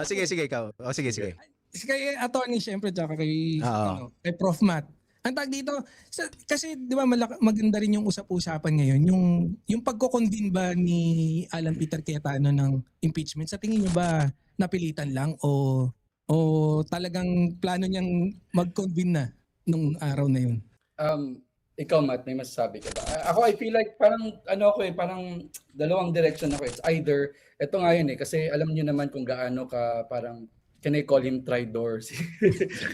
Sige ikaw. Sige. Kay attorney syempre tsaka kay Oo. kay Prof Matt. Ang tag dito, kasi 'di ba maganda rin yung usap-usapan ngayon, yung pagko-convene ba ni Alan Peter Cayetano ng impeachment, sa tingin niyo ba napilitan lang o talagang plano niyang mag-convene na nung araw na yun? Ikaw, Matt, may masasabi ka ba? Ako, I feel like parang parang dalawang direction ako. It's either, ito nga yun kasi alam niyo naman kung gaano ka parang, can I call him traitor?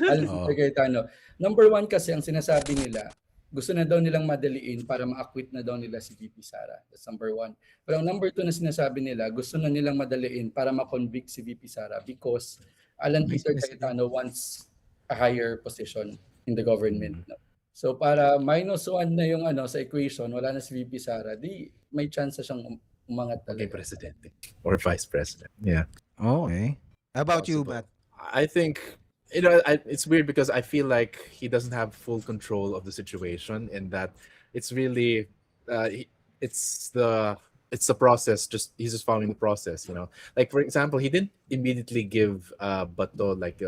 Alan Peter Cayetano. Number one kasi, ang sinasabi nila, gusto na daw nilang madaliin para ma-acquit na daw nila si VP Sara. That's number one. Pero ang number two na sinasabi nila, gusto na nilang madaliin para ma-convict si VP Sara because Alan Peter Cayetano wants a higher position in the government. So para -1 na yung sa equation, wala na si VP Sara, di may chance siyang umangat talaga. President or vice president. Yeah. Okay. How about you, Matt? I think it's weird because I feel like he doesn't have full control of the situation, and that it's really it's the process. He's just following the process, Like for example, he didn't immediately give Bato like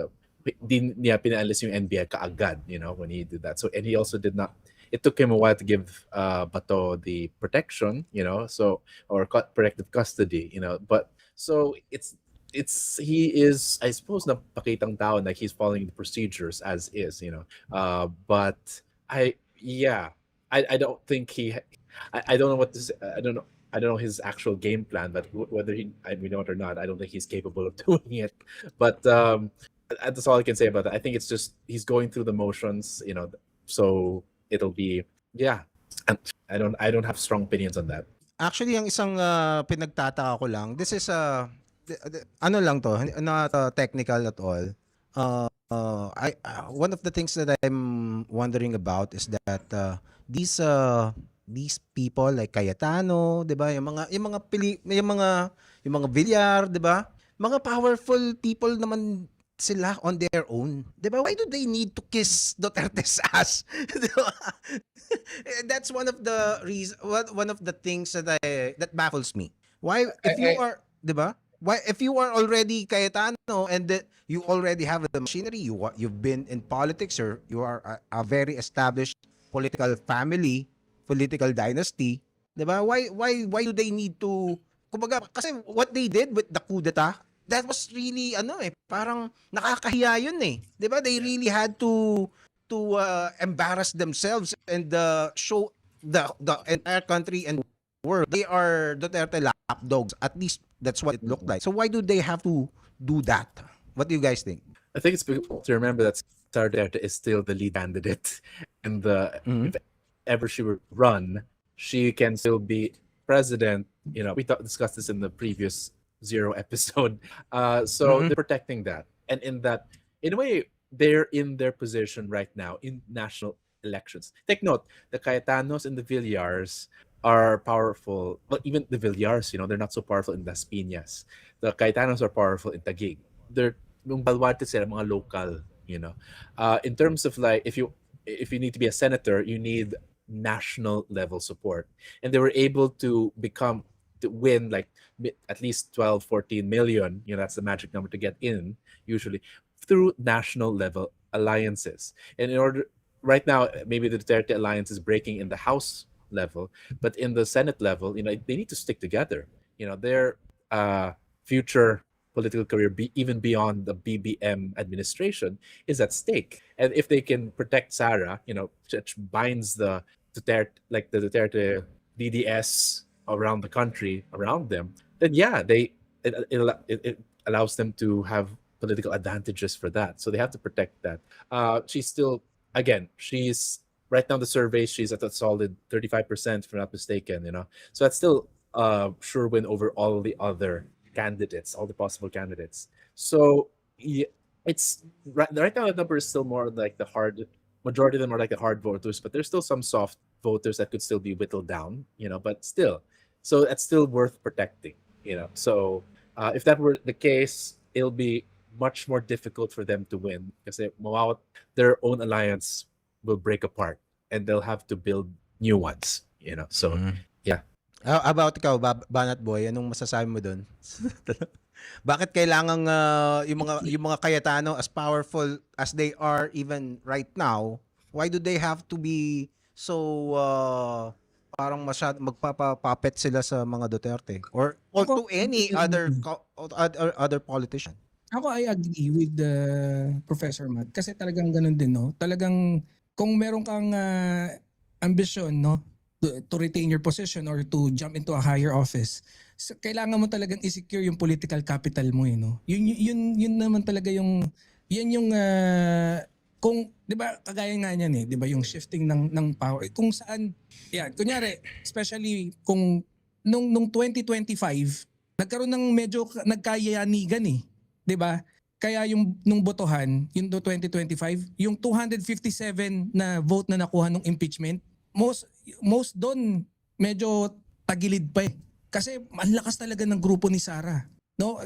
di niya pinaalis yung NBI kaagad, when he did that. So, and he also did not, it took him a while to give Bato the protection, or protective custody, but so he is, I suppose, napakitang tao, like he's following the procedures as is, but I don't think I don't know what this, I don't know his actual game plan, but whether we know it or not, I don't think he's capable of doing it. But that's all I can say about that. I think it's just he's going through the motions, so it'll be And I don't have strong opinions on that. Actually, ang isang pinagtataka ko lang, this is ano lang to, not technical at all. One of the things that I'm wondering about is that these people like Cayetano, 'di ba? Yung mga Villar, 'di ba? Mga powerful people naman sila on their own. 'Di ba? Why do they need to kiss Duterte's ass? That's one of the things that baffles me. Why if you are, 'di ba? Why if you are already Cayetano and you already have the machinery, you've been in politics, or you are a very established political family, political dynasty, 'di ba? Why do they need to, kumbaga, kasi what they did with the coup d'etat, that was really parang nakakahiya yun eh. 'Di ba? They really had to embarrass themselves and show the entire country and world they are Duterte lapdogs. At least that's what it looked like. So why do they have to do that? What do you guys think? I think it's important to remember that Sara Duterte is still the lead candidate, and if ever she would run, she can still be president. We discussed this in the previous Zero episode. So they're protecting that, and in a way, they're in their position right now in national elections. Take note, the Cayetanos and the Villars are powerful. Well, even the Villars, they're not so powerful in Las Piñas. The Cayetanos are powerful in Taguig. They're yung Balwarte sila, mga local. In terms of like, if you need to be a senator, you need national level support, and they were able to win like at least 12-14 million, that's the magic number to get in usually, through national level alliances. And right now, maybe the Duterte alliance is breaking in the House level, but in the Senate level, they need to stick together. Their future political career, even beyond the BBM administration, is at stake. And if they can protect Sara, which binds the Duterte DDS around the country, around them, then it allows them to have political advantages for that. So they have to protect that. She's still, again, right now the surveys, she's at a solid 35%, if I'm not mistaken, So that's still sure win over all the other candidates, all the possible candidates. So it's right now the number is still more like the hard, majority of them are like the hard voters, but there's still some soft voters that could still be whittled down, but still. So that's still worth protecting, So if that were the case, it'll be much more difficult for them to win because their own alliance will break apart and they'll have to build new ones, So yeah. How about ikaw, Banat Boy? Anong masasabi mo dun? Bakit kailangan yung mga Cayetano, as powerful as they are even right now, why do they have to be so parang masyad magpapa-puppet sila sa mga Duterte or to any other politician? Ako, I agree with Professor Matt kasi talagang ganun din, no? Talagang kung meron kang ambition, no, to retain your position or to jump into a higher office, kailangan mo talagang i-secure yung political capital mo, no? Yun naman talaga yung kung 'di ba kagaya nga niyan, 'di ba, yung shifting ng power kung saan yan, kunyari especially kung nung 2025 nagkaroon ng medyo nagkayanigan, 'di ba? Kaya yung nung botohan, yung 2025, yung 257 na vote na nakuha ng impeachment, most doon medyo tagilid pa . Kasi ang lakas talaga ng grupo ni Sara. No,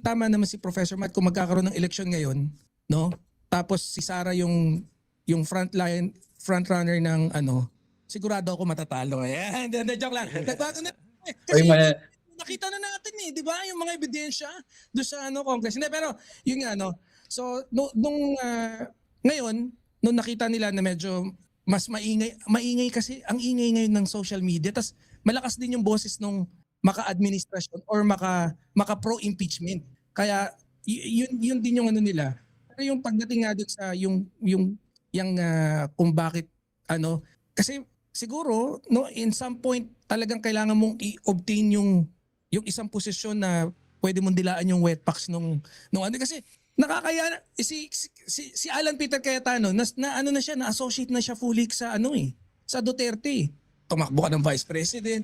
tama naman si Professor Matt kung magkakaroon ng eleksyon ngayon, no? Tapos si Sara yung frontrunner ng sigurado ako matatalo. Ayan, joke lang. Nagbago na. Kasi nakita na natin, 'di ba? Yung mga ebidensya do sa Congress. Hindi, pero yun nga, so ngayon nung nakita nila na medyo mas maingay kasi ang ingay ngayon ng social media, tas malakas din yung boses nung maka-administrasyon or maka pro-impeachment. Kaya yun din yung nila. Pero yung pagdating nga doon sa yung kung bakit kasi siguro in some point talagang kailangan mong i-obtain yung isang posisyon na pwede mong dilaan yung wet packs nung kasi nakakaya si Alan Peter Cayetano na siya, na-associate na siya fully sa sa Duterte. Tumakbo ka ng vice president.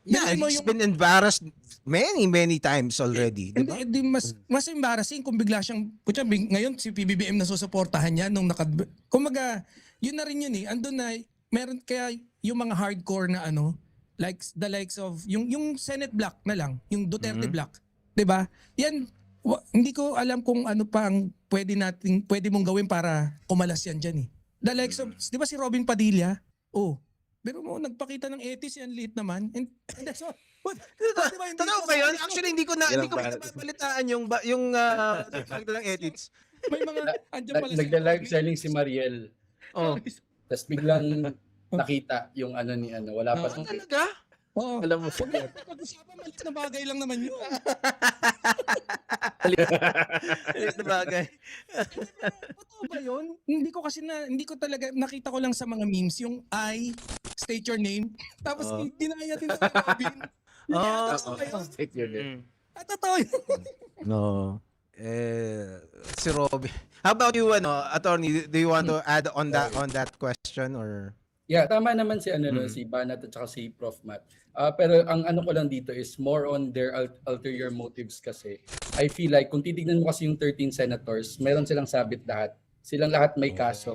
Yeah, he's been embarrassed many times already, di ba? Hindi, mas embarrassing kung bigla siyang ngayon si PBBM na susuportahan niya nung kumaga yun na rin yun andun na meron kaya yung mga hardcore na like the likes of yung Senate block na lang, yung Duterte block, 'di ba? Yan hindi ko alam kung ano pa ang pwede mong gawin para kumalas yan diyan . The likes of, 'di ba si Robin Padilla? Pero mo nagpakita ng etis yan, liit naman. And that's all. Totoo ba yun? Actually, hindi ko balitaan yung pagkakita ng edits. May mga andyan pala Nagda-live selling si Mariel. Oh. Tapos biglang nakita yung wala pa. Talaga? Oo. Alam mo Huwag na pag-usapan, maliit na bagay lang naman yun. Maliit na bagay. Totoo ba yun? Hindi ko talaga, nakita ko lang sa mga memes, yung state your name, tapos dinaya din sa Robin. Take your name. Totoo yun. No. Si Robin. How about you, attorney? Do you want to add on that question or? Yeah, tama naman si si Banat at saka si Prof. Matt. Pero ang ko lang dito is more on their ulterior motives kasi. I feel like kung titignan mo kasi yung 13 senators, meron silang sabit lahat. Silang lahat may kaso.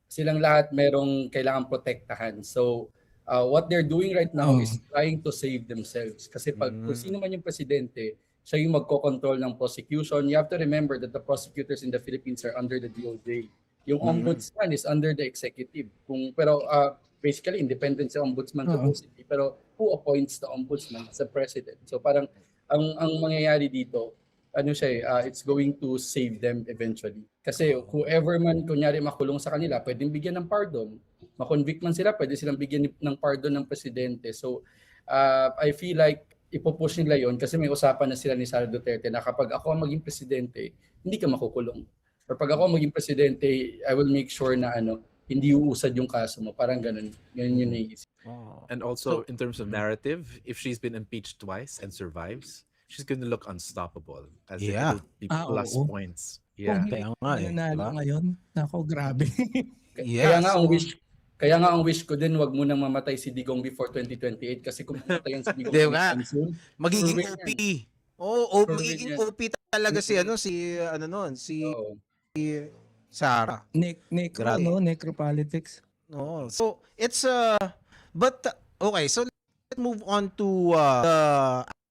Silang lahat merong kailangan protektahan. So, what they're doing right now is trying to save themselves. Kasi pag kung sino man yung presidente, siya yung magko-control ng prosecution. You have to remember that the prosecutors in the Philippines are under the DOJ. Yung ombudsman is under the executive. Pero basically independent si ombudsman supposedly, pero who appoints the ombudsman as a president? So parang ang mangyayari dito, it's going to save them eventually. Kasi whoever man kunyari makulong sa kanila, pwedeng bigyan ng pardon. Ma-convict man sila, pwede silang bigyan ng pardon ng presidente. So I feel like ipopush nila yon kasi may usapan na sila ni Sara Duterte na kapag ako ang maging presidente, hindi ka makukulong. Or pag ako maging presidente, I will make sure na hindi uusad yung kaso mo. Parang ganun. Ganun yung naiisip. And also, in terms of narrative, if she's been impeached twice and survives, she's gonna look unstoppable. As Yeah. it will be plus points. Kung Yeah. hindi nanalo ngayon, nako, grabe. Kaya nga ang wish ko din, wag mo nang mamatay si Digong before 2028 kasi kung mamatayan si Digong Di ba? soon, Magiging Sure OP. Sure Magiging yan. OP talaga si Sara. Grabe. Necropolitics. No. So it's but okay, so let's move on to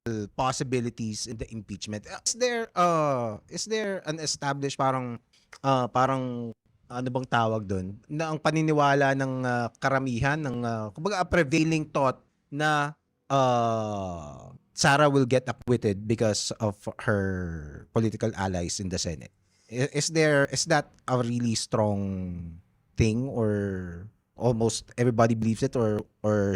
the possibilities in the impeachment. Is there an established parang ano bang tawag doon na ang paniniwala ng karamihan ng kumbaga a prevailing thought na Sarah will get acquitted because of her political allies in the Senate. Is that a really strong thing, or almost everybody believes it, or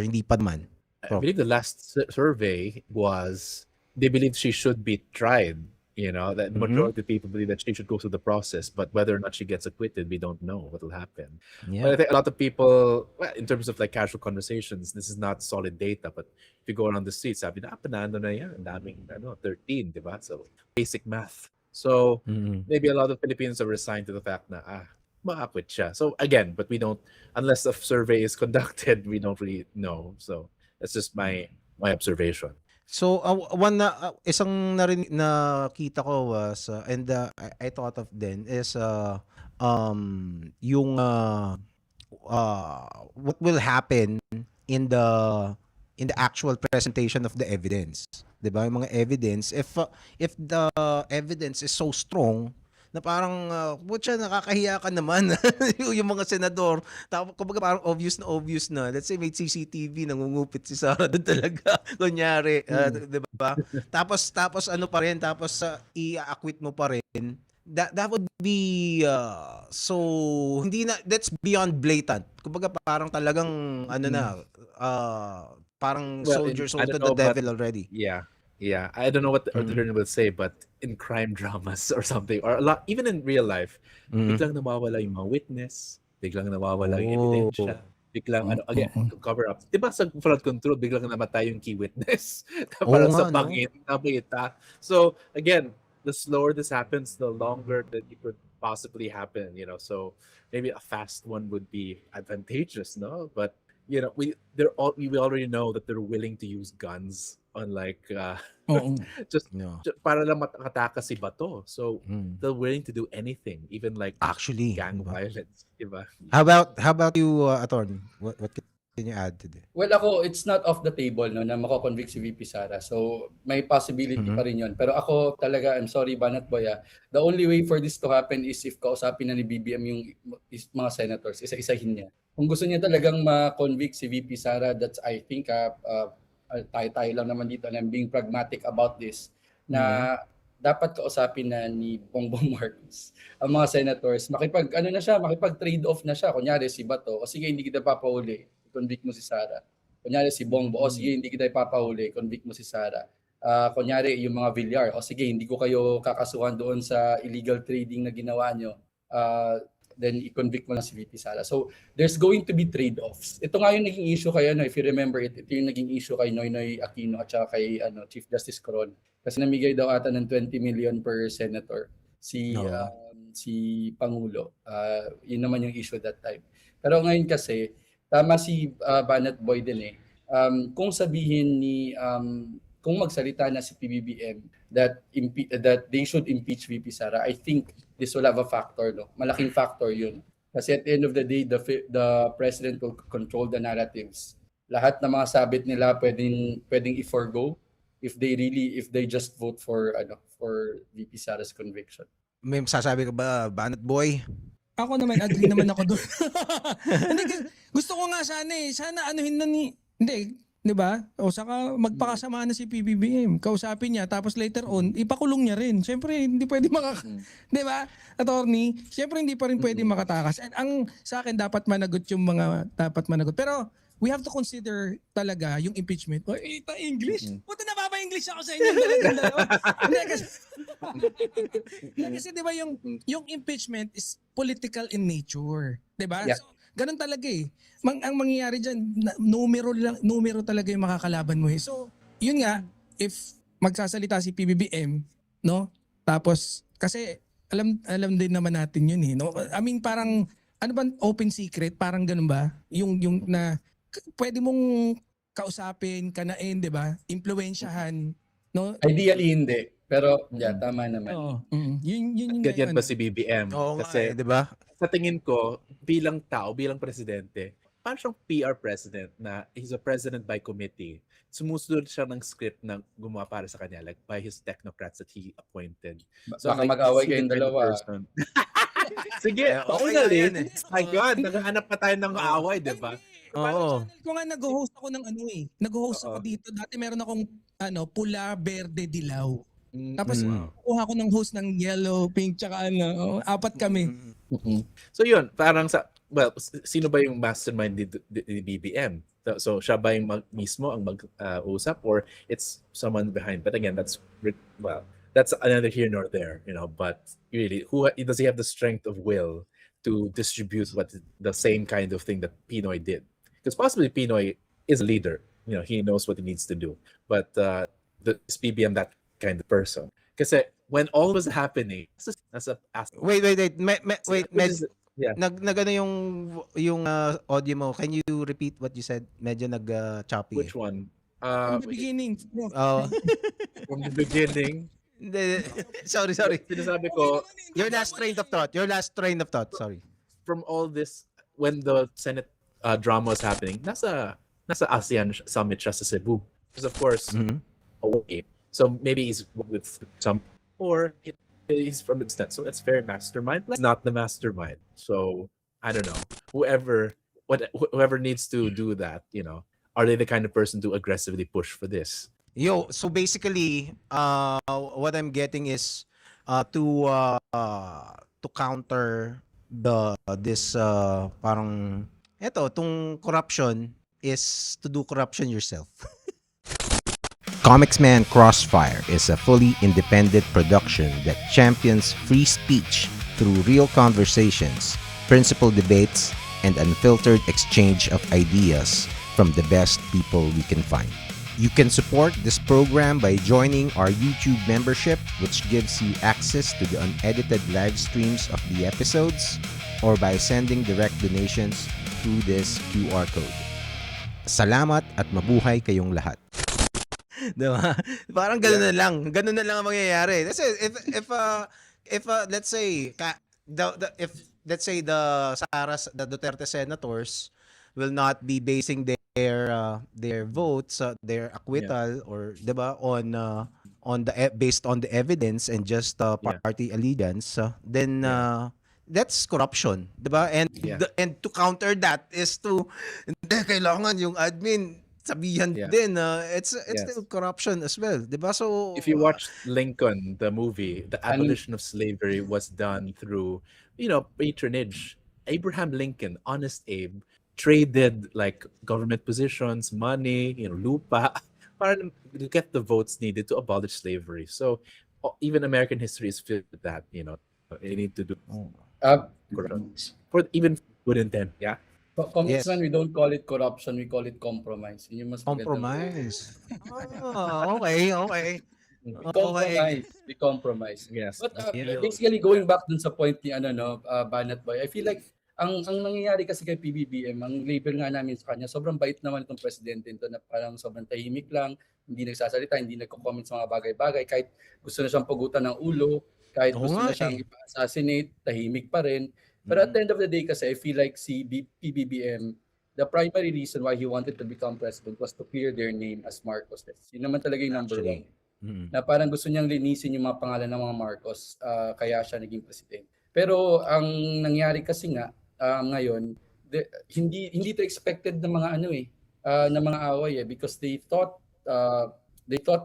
hindi pa naman? I believe the last survey was they believe she should be tried. You know, that the majority of people believe that she should go through the process, but whether or not she gets acquitted, we don't know what will happen. But I Yeah. think a lot of people, well, in terms of like casual conversations, this is not solid data, but if you go around the streets, sabi na, panalo na yan, ang daming, 13, di ba? So, basic math. So, Mm. maybe a lot of Filipinos are resigned to the fact na, ma-acquit siya. So, again, but we don't, unless a survey is conducted, we don't really know. So, that's just my observation. So isang nakita ko was and I thought of then is yung what will happen in the actual presentation of the evidence. 'Di ba? Yung mga evidence, if the evidence is so strong na parang putya, nakakahiya ka naman. yung mga senador, tapos kumbaga parang obvious na. Let's say may CCTV, nangungupit si Sara doon talaga. Kunyari, 'di ba? Tapos ano pa rin, tapos i-acquit mo pa rin. That would be so hindi na, that's beyond blatant. Kumbaga parang talagang ano na, parang Well, soldiers I sold to don't the know, but devil already. yeah, I don't know what the attorney will say, but in crime dramas or something, or a lot, even in real life, biglang nawawala yung mga witness, biglang nawawala yung ebidensya, biglang again, cover up. Diba sa flood control, biglang namatay yung key witness para sa nga, no? pangita. So again, the slower this happens, the longer that it could possibly happen, so maybe a fast one would be advantageous, no? But we already know that they're willing to use guns, unlike just No. para lang makatakas si Bato. So they're willing to do anything, even like Actually, gang diba? violence, diba? How about you, attorney? What can you add to this? Well, ako, it's not off the table no, na mako-convict si VP Sara. So, may possibility pa rin yun. Pero ako talaga, I'm sorry, Banat Boy, the only way for this to happen is if kausapin na ni BBM yung mga senators, isa-isahin niya. Kung gusto niya talagang ma-convict si VP Sara, that's, I think, tayo lang naman dito, and I'm being pragmatic about this, na dapat kausapin na ni Bongbong Marcos ang mga senators, makipag-trade off na siya. Kunyari si Bato, o sige, hindi kita papahuli, convict mo si Sara. Kunyari si Bongbong, o sige, hindi kita papahuli, convict mo si Sara. Kunyari yung mga Villar, o sige, hindi ko kayo kakasuhan doon sa illegal trading na ginawa nyo, then i-convict mo lang si VP Sara. So, there's going to be trade-offs. Ito nga yung naging issue kay, if you remember it, ito yung naging issue kay Noynoy Aquino at saka kay Chief Justice Coron. Kasi namigay daw ata ng 20 million per senator si Pangulo. Yun naman yung issue that time. Pero ngayon kasi, tama si Banat Boy din kung sabihin ni kung magsalita na si PBBM that they should impeach VP Sara, I think this will have a factor, no? Malaking factor yun. Kasi at the end of the day, the president will control the narratives. Lahat ng mga sabit nila pwedeng i-forgo if they just vote for VP Sara's conviction. May masasabi ka ba, Banat Boy? Ako naman, agree naman ako doon. Gusto ko nga sana anuhin na hindi, 'di ba? O saka magpakasama na si PBBM. Kausapin niya tapos later on ipakulong niya rin. Syempre hindi pwede 'di ba? Attorney, syempre hindi pa rin pwede makatakas. And ang sa akin dapat managot yung mga dapat managot. Pero we have to consider talaga yung impeachment. O, English? Puta napapa-English ako sa inyo. Kasi di ba yung impeachment is political in nature. Di ba? Yeah. So, ganun talaga ang mangyayari dyan, numero talaga yung makakalaban mo So, yun nga, if magsasalita si PBBM, no? Tapos, kasi alam din naman natin yun no? I mean, parang, ano ba, open secret? Parang ganun ba? Yung na, pwede mong kausapin, kanain, di ba? Impluwensyahan, no? Ideally hindi. Pero tama naman. Oo. Yun Ganyan ba si BBM? Oo nga, Kasi 'di ba? sa tingin ko, bilang tao, bilang presidente, parang siyang PR president na he's a president by committee. Sumusunod siya ng script na gumawa para sa kanya, like by his technocrats that he appointed. Baka like, mag-away he's the kayong kind of dalawa. person. Sige, Okay finally. na yan My God, naghahanap pa tayo ng away, di ba? Oo. Channel ko nga nag-host ako ng nag-host ako Oo. dito. Dati meron akong pula, berde, dilaw. Mm, Tapos Mm. kuha ko ng host ng yellow, pink, tsaka apat kami. Mm-mm. So yun, parang sino ba yung mastermind ni BBM? So siya ba yung mismo ang mag-usap, or it's someone behind? But again, that's another here nor there, but really, does he have the strength of will to distribute the same kind of thing that Pinoy did? Because possibly Pinoy is a leader, he knows what he needs to do. But is BBM that kind of person? Kasi when all was happening, Wait. Wait, yeah. nagano yung audio mo. Can you repeat what you said? Medyo choppy. Which one? From the beginning. Oh. From the beginning. Hindi. Sorry. Sinasabi ko, Your last train of thought. Sorry. from all this, when the Senate drama was happening, nasa ASEAN summit siya sa Cebu. Because of course, Mhm. away. So maybe he's with some, or he's from extent. So it's very mastermind. Not the mastermind. So I don't know. Whoever needs to do that, are they the kind of person to aggressively push for this? So basically, what I'm getting is to counter this parang tong corruption is to do corruption yourself. Comicsman Crossfire is a fully independent production that champions free speech through real conversations, principled debates, and unfiltered exchange of ideas from the best people we can find. You can support this program by joining our YouTube membership, which gives you access to the unedited live streams of the episodes, or by sending direct donations through this QR code. Salamat at mabuhay kayong lahat. Diba? Parang gano'n na lang. Gano'n na lang ang mangyayari. Kasi if let's say if let's say the Duterte senators will not be basing their votes, their acquittal, or 'di ba, based on the evidence and just party allegiance, then that's corruption, 'di ba? And and to counter that is to hindi kailangan yung admin sabihan din it's still corruption as well, 'di ba? So If you watch Lincoln, the movie, the abolition of slavery was done through, patronage. Abraham Lincoln, Honest Abe, traded like government positions, money, lupa, para to get the votes needed to abolish slavery. So even American history is filled with that. They need to do corruption for even good intent. Yeah. Congressman, we don't call it corruption, we call it compromise. Yun yung mas maganda. compromise. Okay. We compromise. Yes. But basically going back dun sa point ni Banat Boy, I feel like ang nangyayari kasi kay PBBM, ang label nga namin sa kanya, sobrang bait naman itong presidente ito, na parang sobrang tahimik lang, hindi nagsasalita, hindi nagko-comment sa mga bagay-bagay, kahit gusto na siyang pagutan ng ulo, kahit gusto na siyang ipa-assassinate, tahimik pa rin. But at the end of the day kasi, I feel like si PBBM, the primary reason why he wanted to become president was to clear their name as Marcos. Yun naman talaga yung number one. Na parang gusto niyang linisin yung mga pangalan ng mga Marcos, kaya siya naging president. Pero ang nangyari kasi nga, ngayon, hindi to expected ng mga ng mga away because they thought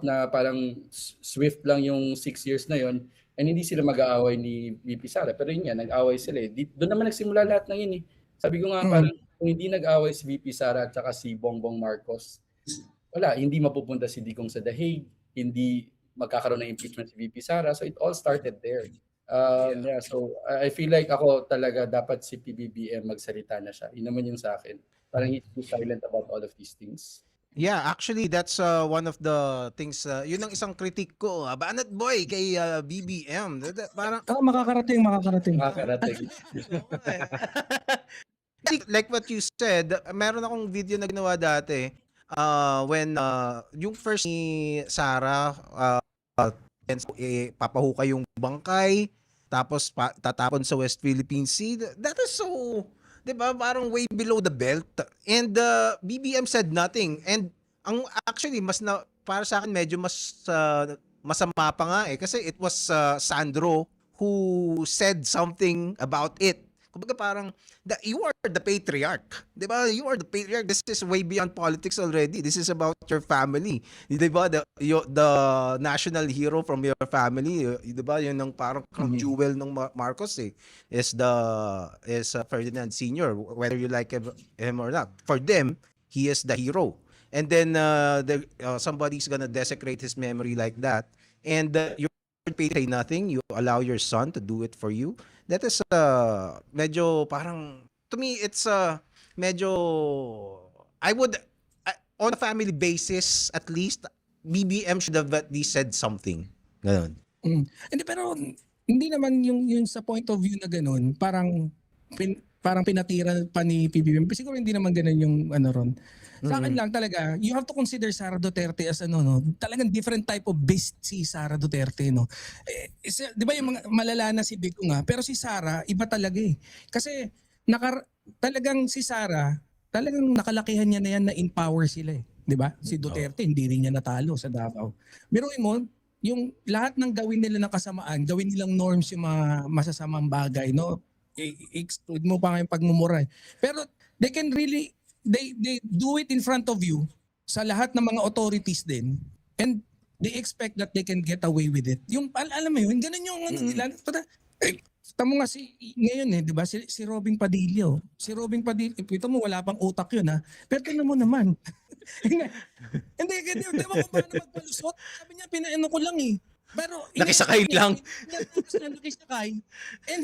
na parang swift lang yung 6 years na yon. And hindi sila mag-aaway ni VP Sara. Pero yun nga, nag-aaway sila. Doon naman nagsimula lahat ng yun . Sabi ko nga, parang kung hindi nag-aaway si VP Sara at saka si Bongbong Marcos, wala, hindi mapupunta si Digong sa The Hague, hindi magkakaroon ng impeachment si VP Sara. So it all started there. So I feel like ako talaga dapat si PBBM magsalita na siya. Yun naman yung sa akin. Parang he's too silent about all of these things. Yeah, actually that's one of the things, yun ang isang critique ko, Banat Boy, kay BBM. Parang Makakarating. like what you said, meron akong video na ginawa dati when yung first ni Sara papahukay yung bangkay, tapos tatapon sa West Philippine Sea. That is so, 'di ba, parang way below the belt, and BBM said nothing. And ang actually para sa akin medyo mas masama pa nga kasi it was Sandro who said something about it. Kumbaga parang you are the patriarch. 'Di ba? You are the patriarch. This is way beyond politics already. This is about your family. 'Di ba? The national hero from your family, 'di ba? Yun ang parang crown jewel ng Marcos is Ferdinand Sr. Whether you like him or not. For them, he is the hero. And then somebody's gonna desecrate his memory like that. And you say nothing, you allow your son to do it for you. That is medyo parang, to me, it's medyo, I would, on a family basis, at least, BBM should have at least said something. Ganon. Hindi, pero hindi naman yung sa point of view na ganun, parang pinatira pa ni PBBM. Siguro hindi naman ganun yung ano ron. Sa akin lang talaga, you have to consider Sara Duterte as talagang different type of beast si Sara Duterte, no. Di ba yung mga malala na si Biko nga, pero si Sara iba talaga eh. Kasi talagang si Sara, talagang nakalakihan niya na yan na empower sila eh. Di ba? Si Duterte hindi rin niya natalo sa Davao. Biruin mo, yung lahat ng gawin nila ng kasamaan, gawin nilang norms yung mga masasamang bagay, no. I-exclude mo pa nga yung pagmumura. Pero they can really they do it in front of you sa lahat ng mga authorities din, and they expect that they can get away with it. Yung alam mo yun, ganun yung nila. Tamo nga ngayon di ba si Robin Padilla. Si Robin Padilla, ito mo wala pang utak yun Pero tingnan mo naman. Hindi di ba kung paano magpalusot? Sabi niya pinaano ko lang Pero Nakisakay lang. Nakisakay. And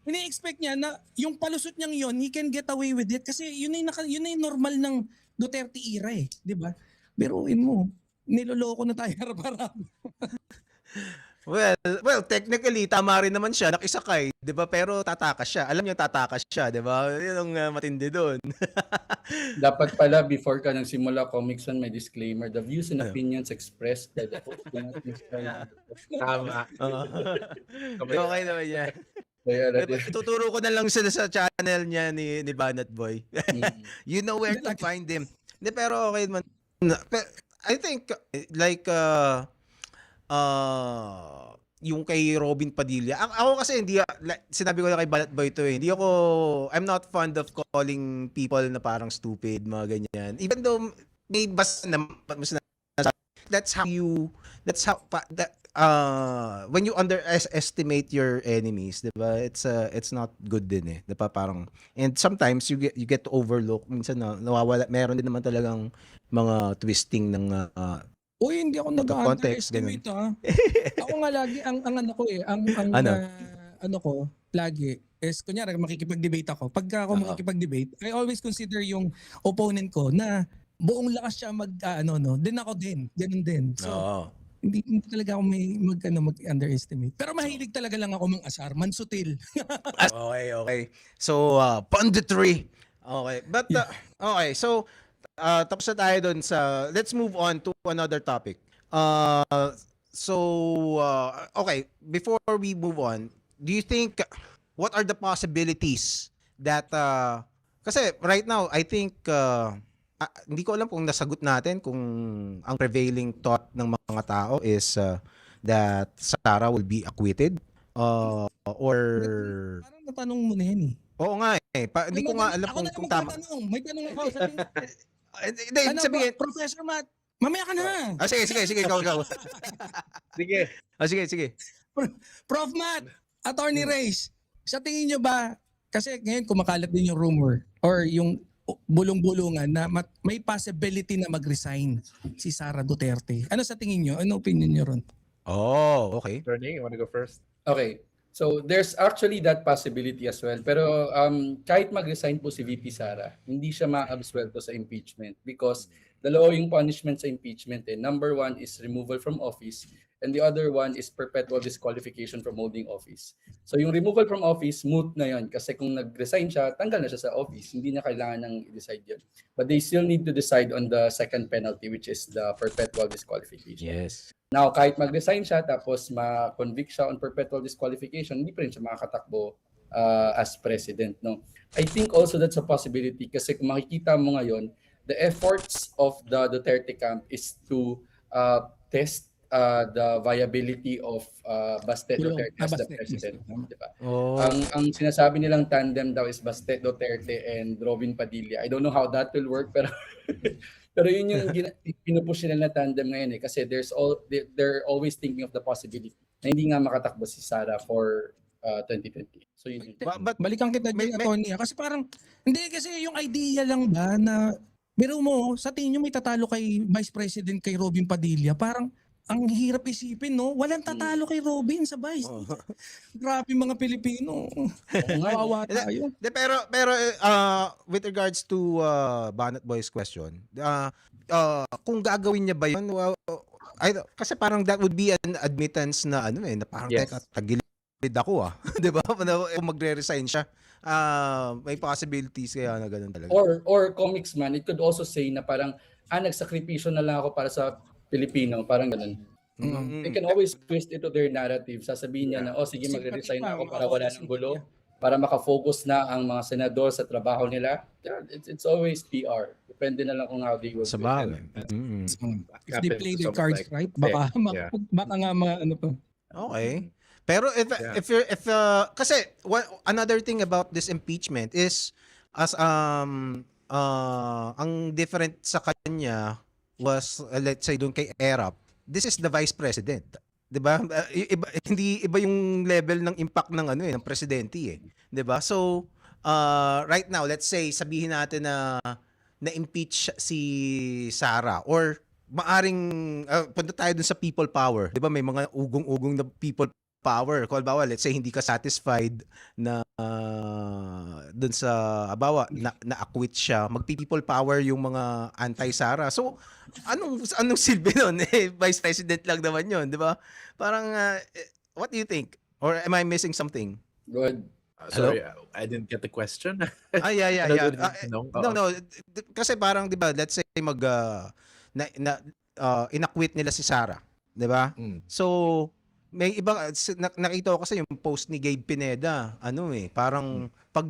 ini-expect niya na yung palusot niyang yon, he can get away with it kasi yun ay normal ng Duterte era di ba? Biruin mo, niloloko na tayo harap-harap. Well, technically tama rin naman siya, nakisakay, 'di ba? Pero tatakas siya. Alam niyo tatakas siya, 'di ba? 'Yun ang matindi doon. Dapat pala before ka nang simula, Comicson, may disclaimer. The views and opinions expressed by the host do not necessarily Tama. Okay naman yan. Kaya Tuturo ko na lang sila sa channel niya ni Banat Boy. You know where to find him. Hindi, pero okay naman. I think like yung kay Robin Padilla. Ako kasi hindi, sinabi ko na kay Banat Boy to I'm not fond of calling people na parang stupid, mga ganyan. Even though may basta na when you underestimate your enemies, 'di ba? It's not good din 'di ba? Parang, and sometimes you get to overlook, minsan nawawala, meron din naman talagang mga twisting ng Uy, hindi ako context, nag-underestimate Ako nga lagi, ang ano ko ano ko, lagi, is kunyari makikipag-debate ako. Pagka ako makikipag-debate, I always consider yung opponent ko na buong lakas siya din ako din. Ganun din. So, hindi talaga ako may mag-underestimate. Pero mahilig talaga lang ako mang-asar, mansutil. Okay. So, punditry. Okay. But, okay. So, tapos na tayo dun let's move on to another topic. Okay, before we move on, do you think, what are the possibilities that, kasi right now, I think, hindi ko alam kung nasagot natin kung ang prevailing thought ng mga tao is that Sara will be acquitted, or... Parang natanong mo na yan Oo nga hindi ko nga alam kung tama. May tanong ako sa Hindi, sabihin. Professor Matt, mamaya ka na. Sige, ikaw. Sige. Sige. Prof Matt, Attorney Reyes, sa tingin nyo ba, kasi ngayon kumakalat din yung rumor or yung bulong-bulungan na may possibility na mag-resign si Sara Duterte. Ano sa tingin nyo? Ano opinion nyo ron? Oh, okay. Turning, you want to go first? Okay. So there's actually that possibility as well. Pero kahit mag-resign po si VP Sara, hindi siya ma-absuelto sa impeachment because dalawa yung punishment sa impeachment. Number one is removal from office and the other one is perpetual disqualification from holding office. So yung removal from office, moot na yun kasi kung nag-resign siya, tanggal na siya sa office. Hindi na kailangan nang i-decide yun. But they still need to decide on the second penalty which is the perpetual disqualification. Yes. Now, kahit mag-resign siya tapos ma-convict siya on perpetual disqualification, hindi pa rin siya makakatakbo as president. No? I think also that's a possibility kasi kung makikita mo ngayon, the efforts of the Duterte camp is to test the viability of Baste Tulong. Duterte as the Baste. president. Di ba? Oh. Ang sinasabi nilang tandem daw is Baste Duterte and Robin Padilla. I don't know how that will work, pero pero yun yung pinupush nila na tandem ngayon kasi they're always thinking of the possibility na hindi nga makatakbo si Sara for 2020. So yun. But Balikan kita may- dyan, Tony. Kasi parang, hindi kasi yung idea lang ba na, biro mo, sa tingin nyo may tatalo kay Vice President kay Robin Padilla, parang, ang hirap isipin, no? Walang tatalo kay Robin sa Vice. Oh. Grabe mga Pilipino. Kawawa tayo. pero with regards to Banat Boy's question, kung gagawin niya ba 'yun, kasi parang that would be an admittance na na parang Yes. teka, tagilid ako 'di ba? Kung magre-resign siya, may possibilities kaya na ganun talaga. Or comics man, it could also say na parang nagsakripisyo na lang ako para sa Pilipino, parang ganun. Mm. They can always twist it to their narrative. Sasabihin niya na, sige, Sympathy magre-resign pa, ako para wala ng sympathy. gulo, para makafocus na ang mga senador sa trabaho nila. Yeah, it's always PR. Depende na lang kung how they will Sa do it. bagay. Mm. If they play their Something cards like right, baka, yeah. baka nga ano pa. Okay. Pero Yeah. if kasi another thing about this impeachment is as ang different sa kanya was let's say doon kay Erap, this is the vice president. 'Di ba? Hindi iba yung level ng impact ng ng presidente 'Di ba? So right now, let's say sabihin natin na na-impeach si Sara or maaring punta tayo dun sa people power. 'Di ba may mga ugong-ugong na people power. Kung halimbawa, let's say hindi ka satisfied na dun sa na-acquit siya, magpi-people power yung mga anti-Sara. So, anong silbi nun? Vice President lang naman yun, di ba? Parang, what do you think? Or am I missing something? Good. Sorry, I didn't get the question. Yeah. Ano doon yung tanong? Oo. No. Kasi parang, di ba, let's say inacquit nila si Sara. Di ba? Mm. So, may ibang nakita ko kasi yung post ni Gabe Pineda, parang pag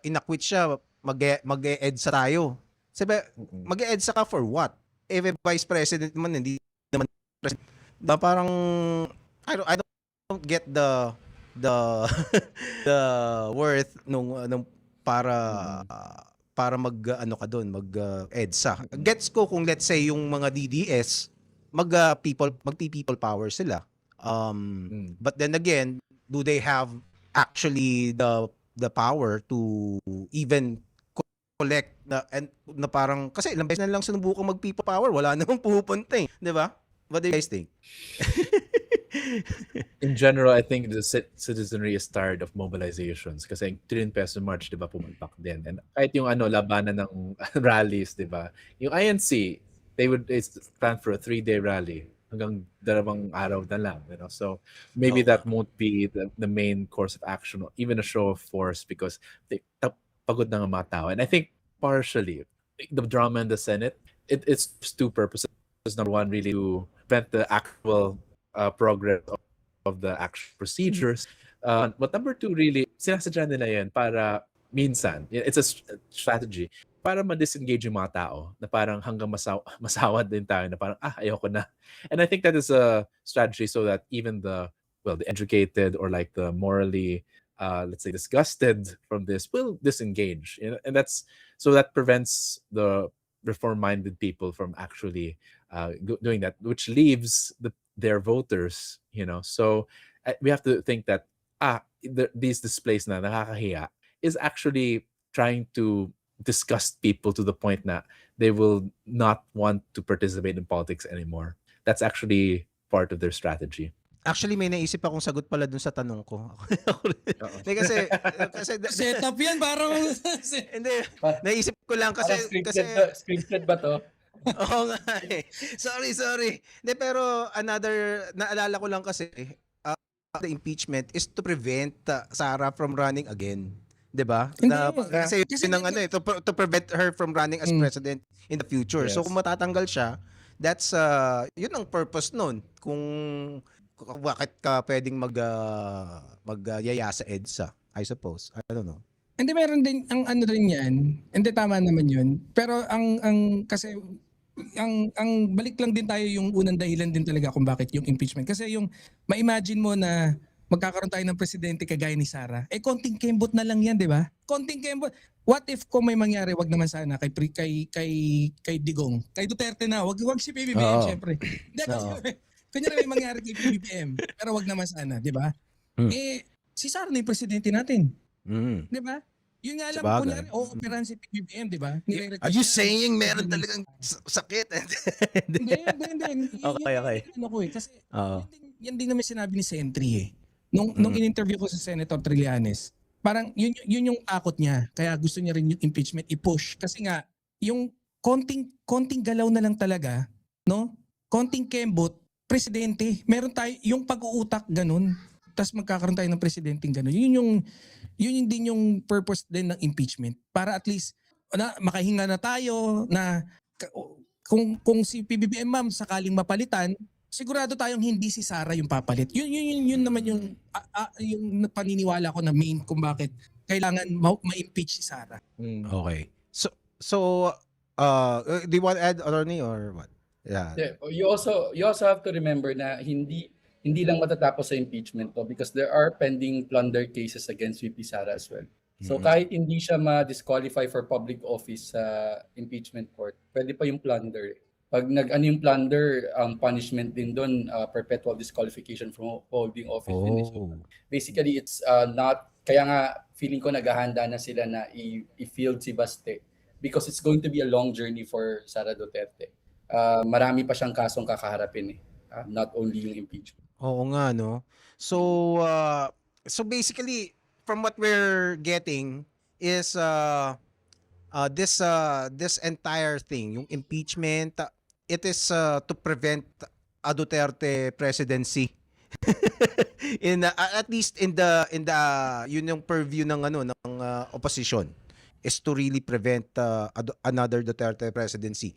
inaquit siya, mag-e-EDSA tayo. Sabi, mag-e-EDSA ka for what? If vice president naman, hindi naman president. Parang I don't get the the worth nung para mag ka doon, mag-EDSA. Gets ko kung let's say yung mga DDS magpi-people power sila. But then again, do they have actually the power to even collect na parang kasi ilang beses na lang sinubukan mag-people power, wala namang pupunta 'di ba? What do you guys think? In general, I think the citizenry is tired of mobilizations kasi 3 peso march, 'di ba, pumalpak din. And kahit yung labanan ng rallies, 'di ba? Yung INC, they plan for a 3-day rally hanggang 2 araw na lang, So maybe that won't be the main course of action or even a show of force because pagod na nga mga tao. And I think partially the drama in the Senate, it's 2 purposes. Number 1, really to prevent the actual progress of the actual procedures. But number 2, really, sinasadya nila yan para minsan, it's a strategy, para ma-disengage yung mga tao na parang hanggang masawad din tayo na parang, ayoko na. And I think that is a strategy so that even the educated or like the morally, let's say, disgusted from this will disengage. And that's, so that prevents the reform-minded people from actually doing that, which leaves their voters, So we have to think that these displays na nakakahiya is actually trying to disgust people to the point na they will not want to participate in politics anymore. That's actually part of their strategy. Actually, may naisip akong sagot pala dun sa tanong ko. kasi Setup yan, parang... hindi, naisip ko lang kasi Scripted ba to? Oo nga Sorry. Hindi, pero naalala ko lang kasi, the impeachment is to prevent Sara from running again. 'Di ba? Kasi yun ang to prevent her from running as president in the future. Yes. So kung matatanggal siya, that's yun ang purpose nun. Kung bakit ka pwedeng magyaya sa EDSA, I suppose. I don't know. Hindi, meron din ang rin yan. Hindi, tama naman yun. Pero ang kasi ang balik lang din tayo yung unang dahilan din talaga kung bakit yung impeachment. Kasi yung ma-imagine mo na magkakaroon tayo ng presidente kagaya ni Sara, konting kembot na lang yan, di ba? Konting kembot. What if kung may mangyari, wag naman sana kay Digong, kay Duterte na, wag si PBBM Oo. syempre. Hindi kasi Oo. kunyari may mangyari kay PBBM, pero wag naman sana, di ba? Hmm. Si Sara na yung presidente natin, Mm. di ba? Yun nga lang, Sabagay. kunyari, operahan si PBBM, di ba? Are you saying meron talagang sakit? Hindi. Okay, okay. Ano ko kasi Oo. yan din naman sinabi ni Sentry eh. Nung in-interview ko sa Senator Trillanes, parang yun yung takot niya. Kaya gusto niya rin yung impeachment i-push. Kasi nga, yung konting galaw na lang talaga, no? Konting kembot, presidente. Meron tayo, yung pag-uutak ganun, tapos magkakaroon tayo ng presidenteng ganun. Yun din yung purpose din ng impeachment. Para at least, makahinga na tayo na kung si PBBM ma'am sakaling mapalitan, sigurado tayong hindi si Sara yung papalit. Yun naman yung paniniwala ko na main kung bakit kailangan ma-impeach si Sara. Okay. So do you want to add, attorney, or what? Yeah. Yeah, you also have to remember na hindi lang matatapos sa impeachment to because there are pending plunder cases against VP Sara as well. So kahit hindi siya ma-disqualify for public office sa impeachment court, pwede pa yung plunder. Pag yung plunder, ang punishment din doon, perpetual disqualification from holding office. Oh. Basically, it's not, kaya nga feeling ko naghahanda na sila na i-field si Baste because it's going to be a long journey for Sara Duterte. Marami pa siyang kasong kakaharapin eh. Not only yung impeachment. Oo nga, no? So basically, from what we're getting is this entire thing, yung impeachment, it is to prevent a Duterte presidency. At least in the yun yung purview ng opposition is to really prevent another Duterte presidency.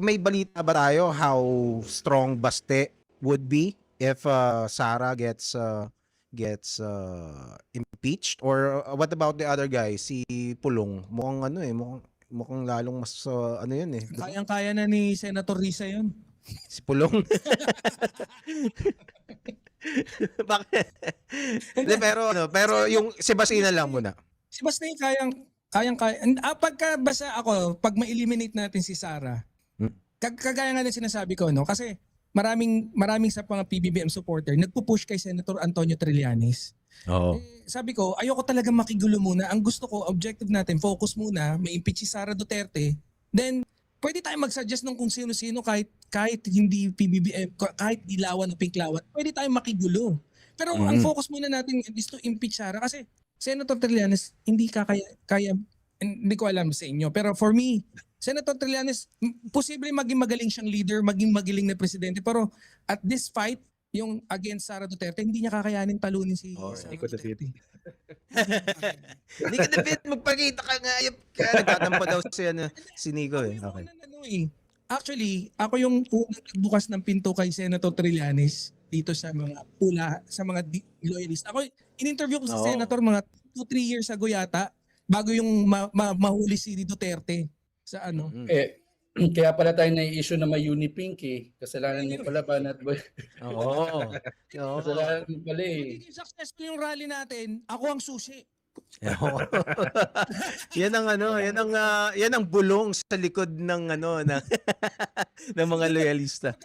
May balita ba tayo how strong Baste would be if Sara gets impeached? Or what about the other guy, si Pulong? Mukhang lalong mas yun eh. Kayang-kaya na ni Senator Risa yun. Si Pulong. Bakit? Hindi, pero yung si Basina lang muna. Si Basta yung kayang-kaya. Pagkabasa ako, pag ma-eliminate natin si Sara, kagaya nga din sinasabi ko, no? Kasi maraming sa mga PBBM supporter nagpo-push kay Senator Antonio Trillanes. Oo. Sabi ko, ayoko talaga makigulo muna. Ang gusto ko, objective natin, focus muna, may impeach si Sara Duterte. Then, pwede tayo mag-suggest ng kung sino-sino kahit hindi PBBM, kahit dilawan o pinklawan, pwede tayo makigulo. Pero ang focus muna natin is to impeach Sara kasi Senator Trillanes, hindi kaya, hindi ko alam sa inyo. Pero for me, Senator Trillanes, posible maging magaling siyang leader, maging magaling na presidente. Pero at this fight, yung against Sara Duterte, hindi niya kakayanin talunin si Sara hindi ko Duterte. Hindi ka David, magpakita ka nga. Kaya nagtatampo daw si Nico eh. Okay. Actually, ako yung unang nagbukas ng pinto kay Senator Trillanes dito sa mga loyalist. Ako, in-interview ko sa Senator mga 2-3 years ago yata, bago yung mahuli si Duterte sa ano. Kaya pala tayo na-issue na may Unipink eh. Kasalanan mo pala ba boy? Oo. Kasalanan mo pala eh. Hindi successful yung rally natin, ako ang susi. yan ang bulong sa likod ng ng mga loyalista.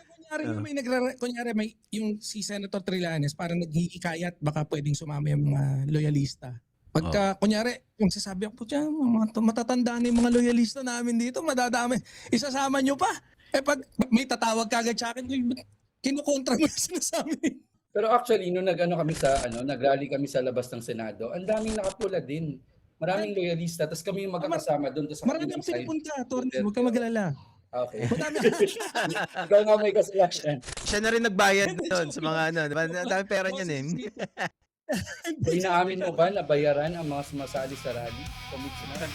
Kunyari may yung si Senator Trillanes parang naghihikayat baka pwedeng sumama yung mga loyalista. Pagka kunyari yung sasabi ako, matatanda na yung mga loyalista namin dito, madadami. Isasama nyo pa. Pag may tatawag kagad sa akin, kinukontra mo yung sinasabi. Pero actually, nung nagrally kami sa labas ng Senado, ang daming nakapula din. Maraming loyalista, tapos kami yung magkakasama doon. Marami ang pinupunta, Tony. Huwag ka magalala. Okay. Ikaw nga may kasalanan. Siya na rin nagbayad doon sa mga dami pera niyan eh. Inaamin mo ba na bayaran ang mga sumasali sa rally? Commit sila.